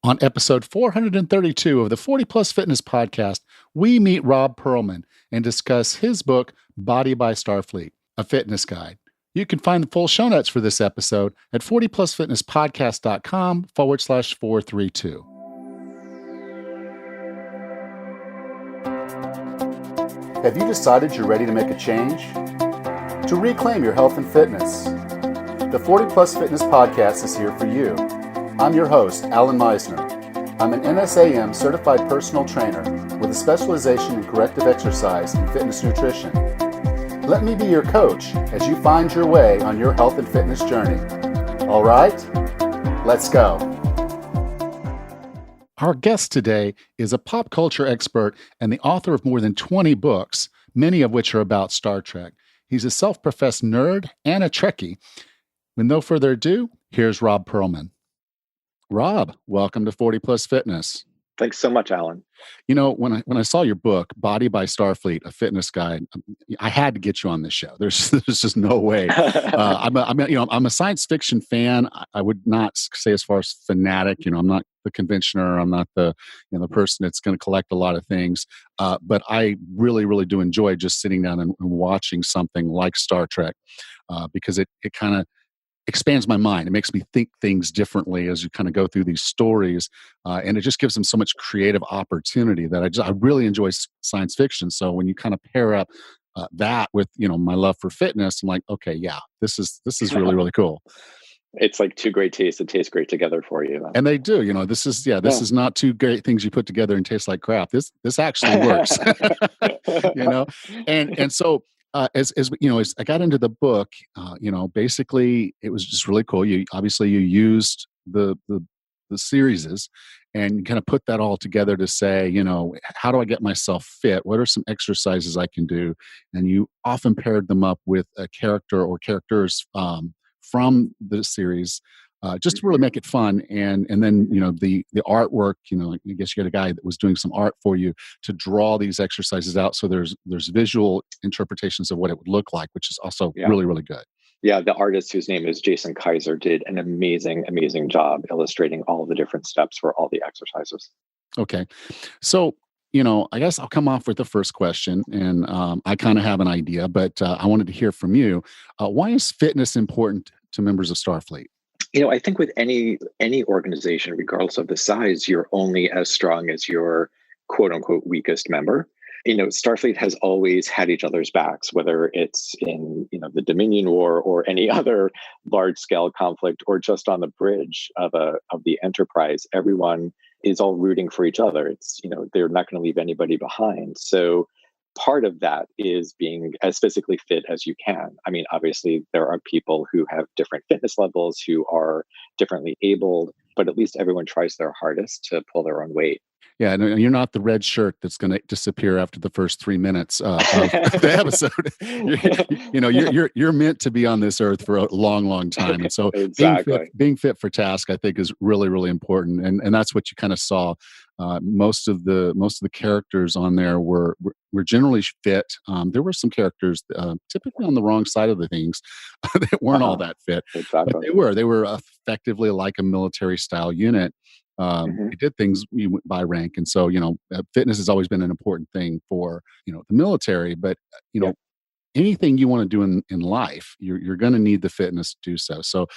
On episode 432 of the 40 Plus Fitness Podcast, we meet Robb Pearlman and discuss his book, Body by Starfleet, a fitness guide. You can find the full show notes for this episode at 40plusfitnesspodcast.com/432. Have you decided you're ready to make a change? To reclaim your health and fitness? The 40 Plus Fitness Podcast is here for you. I'm your host, Alan Meisner. I'm an NSAM certified personal trainer with a specialization in corrective exercise and fitness nutrition. Let me be your coach as you find your way on your health and fitness journey. All right, let's go. Our guest today is a pop culture expert and the author of more than 20 books, many of which are about Star Trek. He's a self-professed nerd and a Trekkie. With no further ado, here's Robb Pearlman. Robb, welcome to 40 Plus Fitness. Thanks so much, Alan. You know, when I saw your book, Body by Starfleet, a fitness guide, I had to get you on this show. There's just no way. I'm a science fiction fan. I would not say as far as fanatic. I'm not the conventioner. I'm not the person that's going to collect a lot of things. But I really, really do enjoy just sitting down and watching something like Star Trek because it kind of expands my mind. It makes me think things differently as you kind of go through these stories, and it just gives them so much creative opportunity that I really enjoy science fiction. So when you kind of pair up that with my love for fitness, I'm like, okay, yeah, this is really, really cool. It's like two great tastes that taste great together for you. And they do. This is not two great things you put together and taste like crap. This actually works. And so. As I got into the book, basically it was just really cool. You used the series and you kind of put that all together to say, how do I get myself fit? What are some exercises I can do? And you often paired them up with a character or characters from the series. Just to really make it fun, and then the artwork. I guess you got a guy that was doing some art for you to draw these exercises out. So there's visual interpretations of what it would look like, which is also really, really good. Yeah, the artist, whose name is Jason Kaiser, did an amazing job illustrating all the different steps for all the exercises. Okay, so I guess I'll come off with the first question, and I kind of have an idea, but I wanted to hear from you. Why is fitness important to members of Starfleet? I think with any organization, regardless of the size, you're only as strong as your quote unquote weakest member. Starfleet has always had each other's backs, whether it's in, the Dominion War or any other large scale conflict, or just on the bridge of the Enterprise. Everyone is all rooting for each other. It's, they're not going to leave anybody behind. So part of that is being as physically fit as you can. I mean, obviously, there are people who have different fitness levels, who are differently abled, but at least everyone tries their hardest to pull their own weight. Yeah, and you're not the red shirt that's going to disappear after the first 3 minutes of the episode. You're meant to be on this earth for a long, long time, and so exactly. being fit for task, I think, is really, really important, and that's what you kind of saw. Most of the characters on there were generally fit. There were some characters typically on the wrong side of the things that weren't all that fit. Exactly. But they were effectively like a military style unit. They did things by rank, and so fitness has always been an important thing for the military. But anything you want to do in life, you're going to need the fitness to do so. So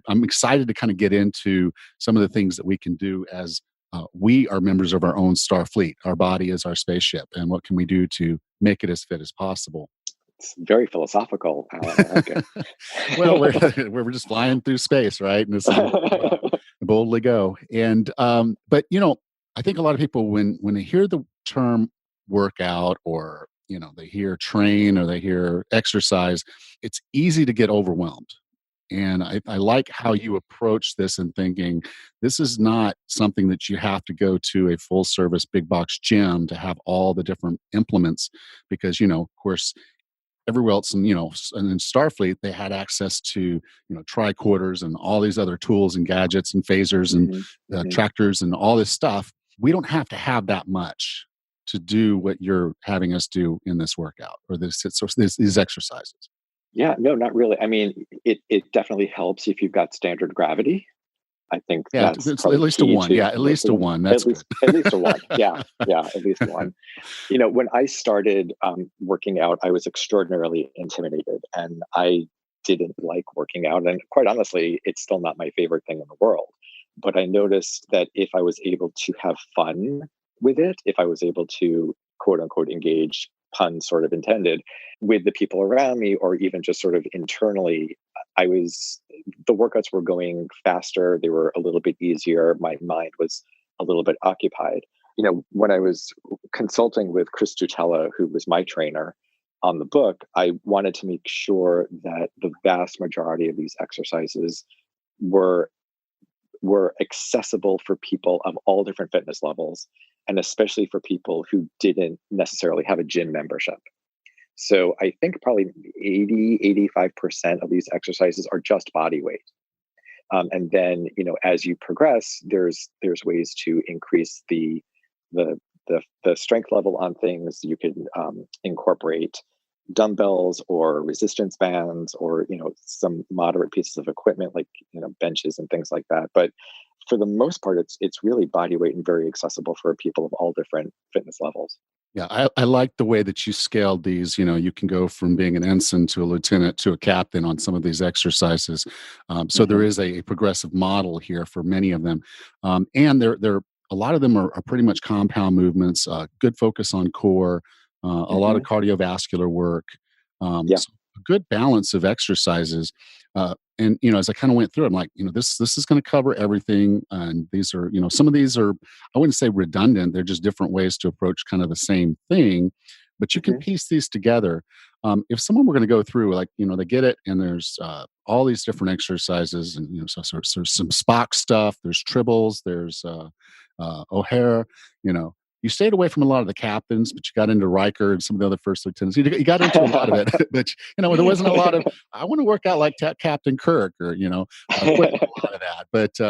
I'm excited to kind of get into some of the things that we can do as we are members of our own Starfleet. Our body is our spaceship, and what can we do to make it as fit as possible? It's very philosophical. I like it. Well, we're just flying through space, right? And it's boldly go. And but I think a lot of people when they hear the term workout, or they hear train, or they hear exercise, it's easy to get overwhelmed. And I like how you approach this and thinking this is not something that you have to go to a full service big box gym to have all the different implements, because of course everywhere else and in Starfleet they had access to tricorders and all these other tools and gadgets and phasers and tractors and all this stuff. We don't have to have that much to do what you're having us do in this workout or these exercises. Yeah, no, not really. I mean, it definitely helps if you've got standard gravity. I think Yeah, that's it's at probably least a key one. to Yeah, at least a one. That's good. at least a one. Yeah, yeah, at least one. When I started working out, I was extraordinarily intimidated, and I didn't like working out. And quite honestly, it's still not my favorite thing in the world. But I noticed that if I was able to have fun with it, if I was able to quote unquote engage, pun sort of intended, with the people around me, or even just sort of internally, I was the workouts were going faster. They were a little bit easier. My mind was a little bit occupied. When I was consulting with Chris Tutela, who was my trainer on the book, I wanted to make sure that the vast majority of these exercises were accessible for people of all different fitness levels, and especially for people who didn't necessarily have a gym membership. So I think probably 80-85% of these exercises are just body weight. And then, as you progress, there's ways to increase the the strength level on things. You can incorporate dumbbells or resistance bands, or some moderate pieces of equipment like benches and things like that. But for the most part, it's really body weight and very accessible for people of all different fitness levels. Yeah, I like the way that you scaled these. You can go from being an ensign to a lieutenant to a captain on some of these exercises. So there Hmm. is a progressive model here for many of them, and they're a lot of them are pretty much compound movements. Good focus on core, a lot of Hmm. cardiovascular work. Yeah. So a good balance of exercises. And as I kind of went through, I'm like, this is going to cover everything. And these are, some of these are, I wouldn't say redundant. They're just different ways to approach kind of the same thing, but you can Hmm. piece these together. If someone were going to go through, like, they get it, and there's all these different exercises, and so there's some Spock stuff, there's tribbles, there's O'Hare, you know. You stayed away from a lot of the captains, but you got into Riker and some of the other first lieutenants. You got into a lot of it, but there wasn't a lot of. I want to work out like Captain Kirk, or wasn't a lot of that. But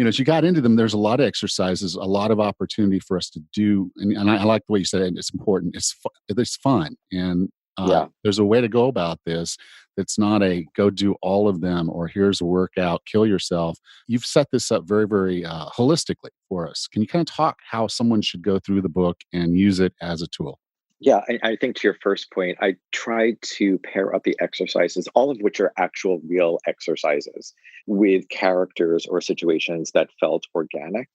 as you got into them, there's a lot of exercises, a lot of opportunity for us to do. And I like the way you said it. It's important. It's fun. And Yeah. there's a way to go about this that's not a go do all of them, or here's a workout, kill yourself. You've set this up very, very holistically for us. Can you kind of talk how someone should go through the book and use it as a tool? Yeah, I think to your first point, I tried to pair up the exercises, all of which are actual real exercises, with characters or situations that felt organic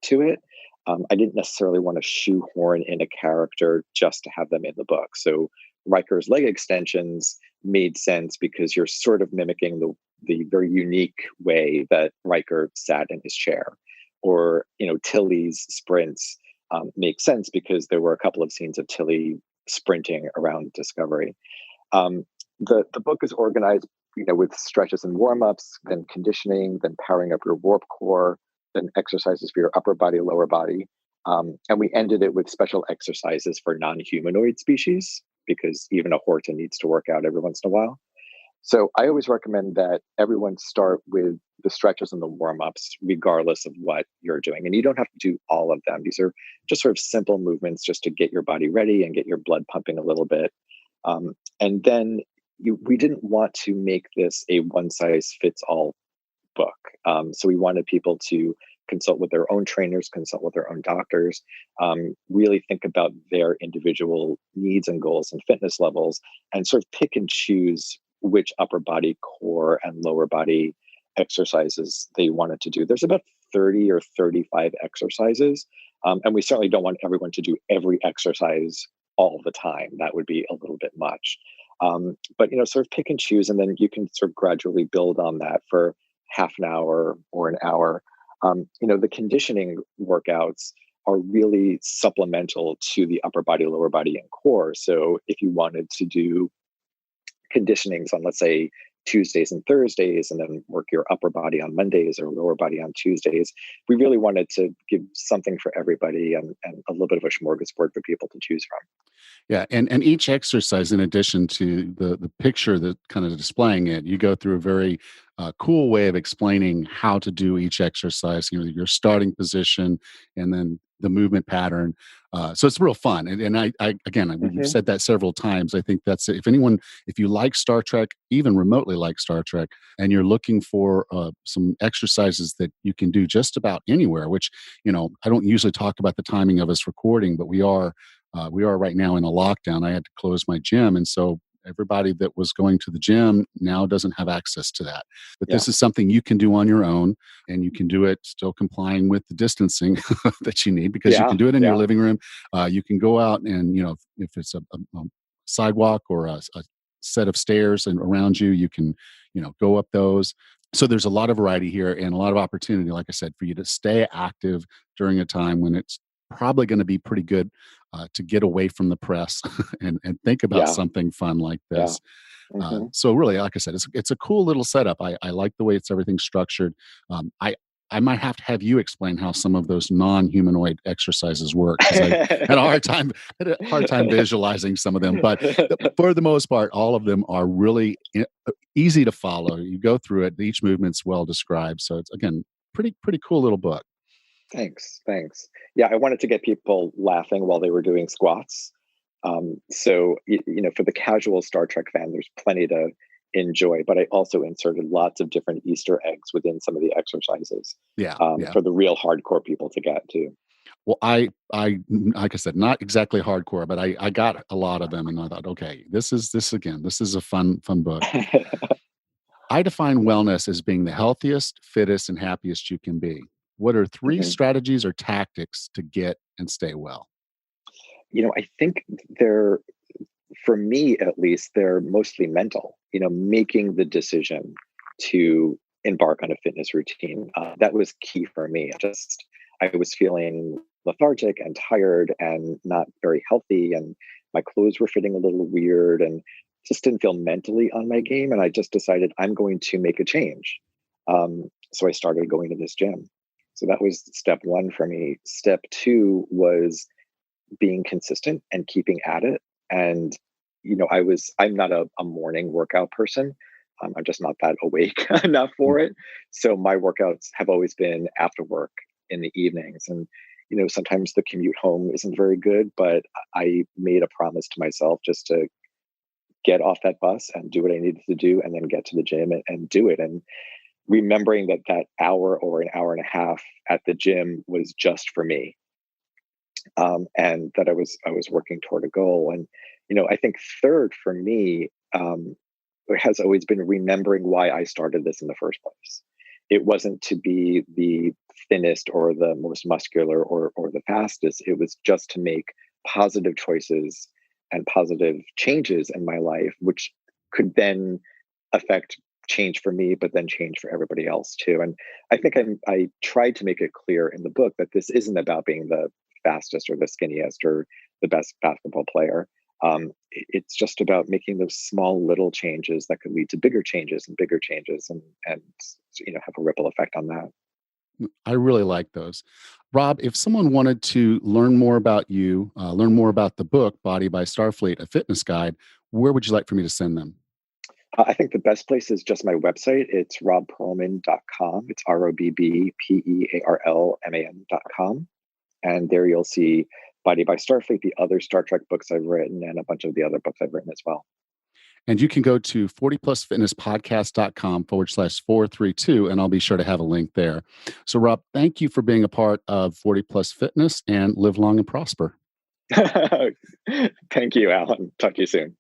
to it. I didn't necessarily want to shoehorn in a character just to have them in the book. So Riker's leg extensions made sense because you're sort of mimicking the very unique way that Riker sat in his chair, or Tilly's sprints make sense because there were a couple of scenes of Tilly sprinting around Discovery. The book is organized, with stretches and warm ups, then conditioning, then powering up your warp core, then exercises for your upper body, lower body, and we ended it with special exercises for non-humanoid species because even a Horton needs to work out every once in a while. So I always recommend that everyone start with the stretches and the warm ups, regardless of what you're doing. And you don't have to do all of them. These are just sort of simple movements just to get your body ready and get your blood pumping a little bit. And then we didn't want to make this a one size fits all book. So we wanted people to consult with their own trainers, consult with their own doctors, really think about their individual needs and goals and fitness levels, and sort of pick and choose which upper body, core, and lower body exercises they wanted to do. There's about 30 or 35 exercises. And we certainly don't want everyone to do every exercise all the time. That would be a little bit much. But, sort of pick and choose, and then you can sort of gradually build on that for half an hour or an hour. The conditioning workouts are really supplemental to the upper body, lower body, and core. So if you wanted to do conditionings on, let's say, Tuesdays and Thursdays, and then work your upper body on Mondays or lower body on Tuesdays, we really wanted to give something for everybody, and a little bit of a smorgasbord for people to choose from. Yeah, and each exercise, in addition to the picture that kind of displaying it, you go through a very cool way of explaining how to do each exercise. Your starting position, and then the movement pattern. So it's real fun. And I again, we've said that several times. I think that's if you like Star Trek, even remotely like Star Trek, and you're looking for some exercises that you can do just about anywhere, which, I don't usually talk about the timing of us recording, but we are right now in a lockdown. I had to close my gym. And so everybody that was going to the gym now doesn't have access to that. But Yeah. this is something you can do on your own, and you can do it still complying with the distancing that you need, because you can do it in your living room. You can go out and, if it's a sidewalk or a set of stairs and around you, you can, go up those. So there's a lot of variety here and a lot of opportunity, like I said, for you to stay active during a time when it's probably going to be pretty good to get away from the press and think about something fun like this. So really, like I said, it's a cool little setup. I like the way everything's structured. I might have to have you explain how some of those non-humanoid exercises work, because I had a hard time visualizing some of them. But for the most part, all of them are really easy to follow. You go through it; each movement's well described. So it's, again, pretty cool little book. Thanks. Yeah, I wanted to get people laughing while they were doing squats. So, for the casual Star Trek fan, there's plenty to enjoy, but I also inserted lots of different Easter eggs within some of the exercises. For the real hardcore people to get to. Well, I like I said, not exactly hardcore, but I got a lot of them, and I thought, okay, this is a fun book. I define wellness as being the healthiest, fittest, and happiest you can be. What are 3 strategies or tactics to get and stay well? I think for me at least, they're mostly mental, making the decision to embark on a fitness routine. That was key for me. I was feeling lethargic and tired and not very healthy, and my clothes were fitting a little weird and just didn't feel mentally on my game. And I just decided I'm going to make a change. So I started going to this gym. So that was step 1 for me. Step 2 was being consistent and keeping at it. And, I'm not a morning workout person. I'm just not that awake enough for it. So my workouts have always been after work in the evenings. And, sometimes the commute home isn't very good, but I made a promise to myself just to get off that bus and do what I needed to do, and then get to the gym and do it. And remembering that hour or an hour and a half at the gym was just for me. And that I was working toward a goal. And, I think third for me, has always been remembering why I started this in the first place. It wasn't to be the thinnest or the most muscular or the fastest. It was just to make positive choices and positive changes in my life, which could then affect change for me, but then change for everybody else too. And I think I tried to make it clear in the book that this isn't about being the fastest or the skinniest or the best basketball player. It's just about making those small little changes that could lead to bigger changes and and have a ripple effect on that. I really like those. Robb, if someone wanted to learn more about you, learn more about the book, Body by Starfleet, a fitness guide, where would you like for me to send them? I think the best place is just my website. It's robbpearlman.com. It's ROBBPEARLMAN.com. And there you'll see Body by Starfleet, the other Star Trek books I've written, and a bunch of the other books I've written as well. And you can go to 40plusfitnesspodcast.com/432, and I'll be sure to have a link there. So, Robb, thank you for being a part of 40 Plus Fitness, and live long and prosper. Thank you, Alan. Talk to you soon.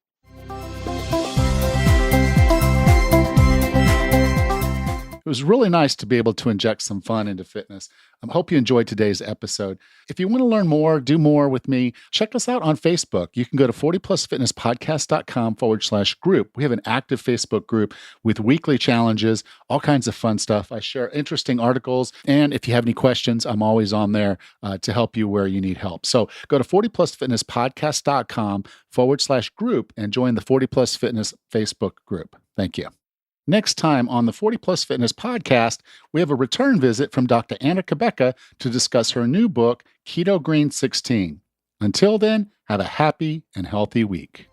It was really nice to be able to inject some fun into fitness. I hope you enjoyed today's episode. If you want to learn more, do more with me, check us out on Facebook. You can go to 40plusfitnesspodcast.com/group. We have an active Facebook group with weekly challenges, all kinds of fun stuff. I share interesting articles. And if you have any questions, I'm always on there to help you where you need help. So go to 40plusfitnesspodcast.com/group and join the 40 Plus Fitness Facebook group. Thank you. Next time on the 40 Plus Fitness podcast, we have a return visit from Dr. Anna Kebeka to discuss her new book, Keto Green 16. Until then, have a happy and healthy week.